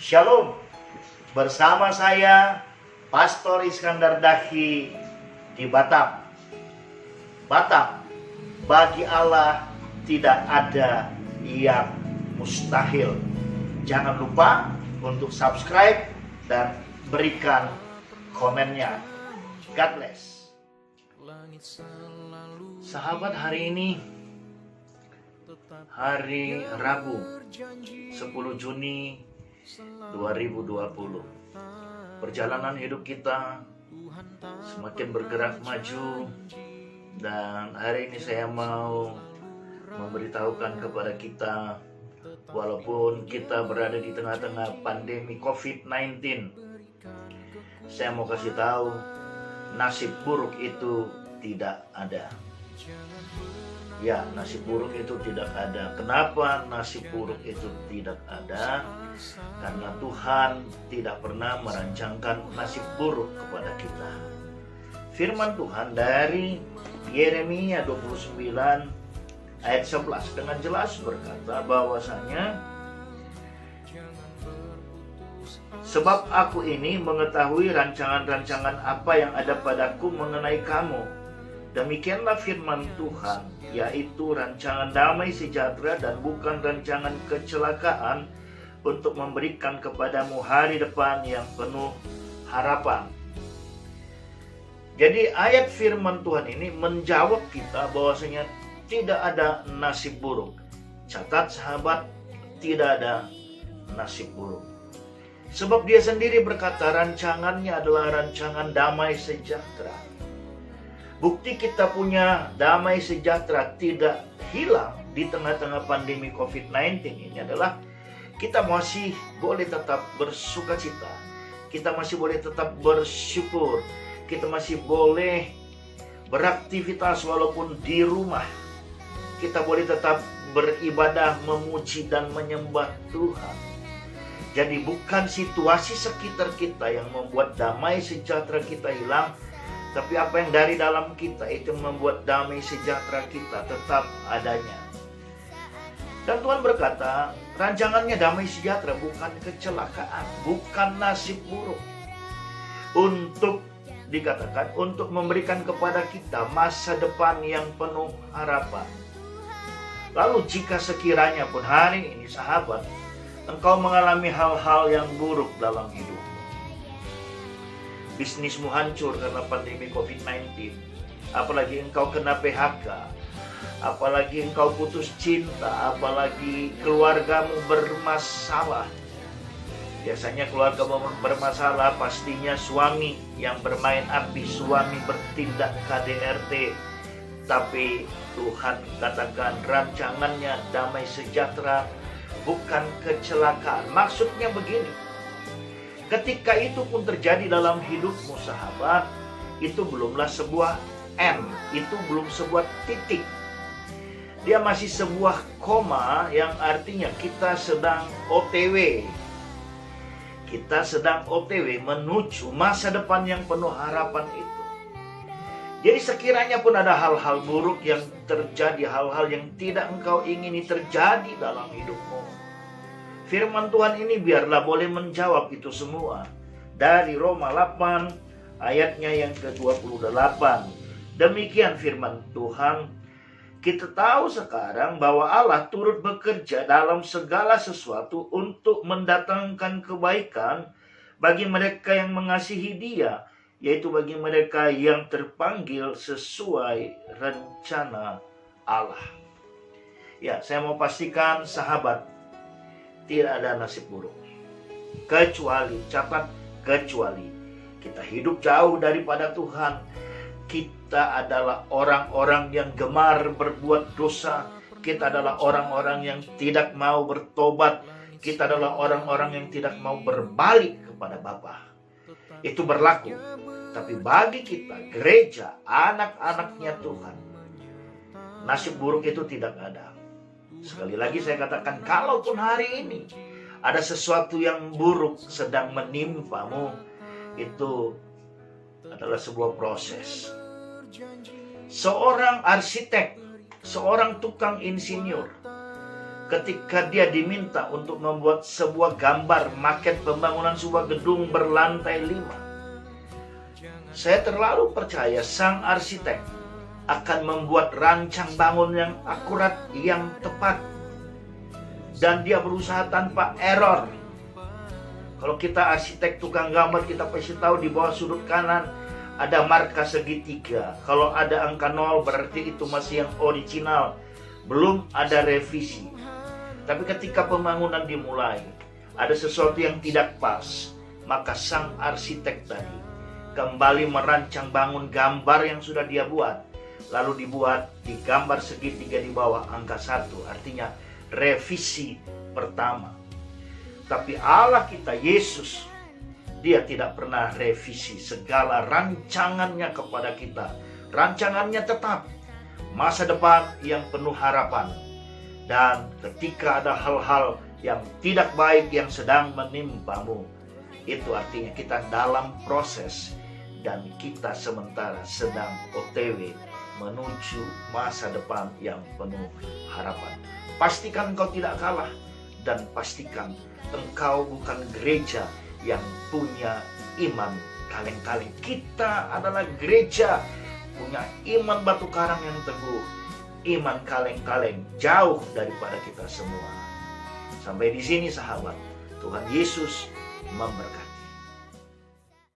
Shalom, bersama saya Pastor Iskandar Dahi di Batam. Batam, bagi Allah tidak ada yang mustahil. Jangan lupa untuk subscribe dan berikan komennya. God bless. Sahabat, hari ini hari Rabu 10 Juni 2020. Perjalanan hidup kita semakin bergerak maju, dan hari ini saya mau memberitahukan kepada kita, walaupun kita berada di tengah-tengah pandemi COVID-19, saya mau kasih tahu, nasib buruk itu tidak ada. Ya, nasib buruk itu tidak ada. Kenapa nasib buruk itu tidak ada? Karena Tuhan tidak pernah merancangkan nasib buruk kepada kita. Firman Tuhan dari Yeremia 29 ayat 11 dengan jelas berkata bahwasanya, sebab aku ini mengetahui rancangan-rancangan apa yang ada padaku mengenai kamu. Demikianlah firman Tuhan, yaitu rancangan damai sejahtera dan bukan rancangan kecelakaan, untuk memberikan kepadamu hari depan yang penuh harapan. Jadi ayat firman Tuhan ini menjawab kita bahwasanya tidak ada nasib buruk. Catat sahabat, tidak ada nasib buruk. Sebab dia sendiri berkata rancangannya adalah rancangan damai sejahtera. Bukti kita punya damai sejahtera tidak hilang di tengah-tengah pandemi COVID-19 ini adalah kita masih boleh tetap bersuka cita, kita masih boleh tetap bersyukur, kita masih boleh beraktivitas walaupun di rumah, kita boleh tetap beribadah, memuji dan menyembah Tuhan. Jadi bukan situasi sekitar kita yang membuat damai sejahtera kita hilang, tapi apa yang dari dalam kita itu membuat damai sejahtera kita tetap adanya. Dan Tuhan berkata, rancangannya damai sejahtera, bukan kecelakaan, bukan nasib buruk. Untuk dikatakan, untuk memberikan kepada kita masa depan yang penuh harapan. Lalu jika sekiranya pun hari ini sahabat, engkau mengalami hal-hal yang buruk dalam hidupmu, bisnismu hancur karena pandemi COVID-19, apalagi engkau kena PHK, apalagi engkau putus cinta, apalagi keluargamu bermasalah. Biasanya keluargamu bermasalah, pastinya suami yang bermain api, suami bertindak KDRT. Tapi Tuhan katakan rancangannya damai sejahtera, bukan kecelakaan. Maksudnya begini, ketika itu pun terjadi dalam hidupmu sahabat, itu belumlah sebuah M, itu belum sebuah titik. Dia masih sebuah koma yang artinya kita sedang OTW. Kita sedang OTW menuju masa depan yang penuh harapan itu. Jadi sekiranya pun ada hal-hal buruk yang terjadi, hal-hal yang tidak engkau ingini terjadi dalam hidupmu, firman Tuhan ini biarlah boleh menjawab itu semua. Dari Roma 8 ayatnya yang ke-28. Demikian firman Tuhan. Kita tahu sekarang bahwa Allah turut bekerja dalam segala sesuatu untuk mendatangkan kebaikan bagi mereka yang mengasihi Dia, yaitu bagi mereka yang terpanggil sesuai rencana Allah. Ya, saya mau pastikan sahabat, tidak ada nasib buruk. Kecuali, catat, kecuali kita hidup jauh daripada Tuhan. Kita adalah orang-orang yang gemar berbuat dosa. Kita adalah orang-orang yang tidak mau bertobat. Kita adalah orang-orang yang tidak mau berbalik kepada Bapa. Itu berlaku. Tapi bagi kita, gereja, anak-anaknya Tuhan, nasib buruk itu tidak ada. Sekali lagi saya katakan, kalaupun hari ini ada sesuatu yang buruk sedang menimpamu, itu adalah sebuah proses. Seorang arsitek, seorang tukang insinyur, ketika dia diminta untuk membuat sebuah gambar maket pembangunan sebuah gedung berlantai 5. Saya terlalu percaya sang arsitek akan membuat rancang bangun yang akurat, yang tepat, dan dia berusaha tanpa error. Kalau kita arsitek tukang gambar, kita pasti tahu di bawah sudut kanan ada marka segitiga. Kalau ada angka 0 berarti itu masih yang original, belum ada revisi. Tapi ketika pembangunan dimulai, ada sesuatu yang tidak pas, maka sang arsitek tadi kembali merancang bangun gambar yang sudah dia buat, lalu dibuat di gambar segitiga di bawah angka 1, artinya revisi pertama. Tapi Allah kita, Yesus, dia tidak pernah revisi segala rancangannya kepada kita. Rancangannya tetap masa depan yang penuh harapan. Dan ketika ada hal-hal yang tidak baik yang sedang menimpamu, itu artinya kita dalam proses dan kita sementara sedang OTW menuju masa depan yang penuh harapan. Pastikan engkau tidak kalah, dan pastikan engkau bukan gereja yang punya iman kaleng-kaleng. Kita adalah gereja punya iman batu karang yang teguh, iman kaleng-kaleng jauh daripada kita semua. Sampai di sini sahabat, Tuhan Yesus memberkati.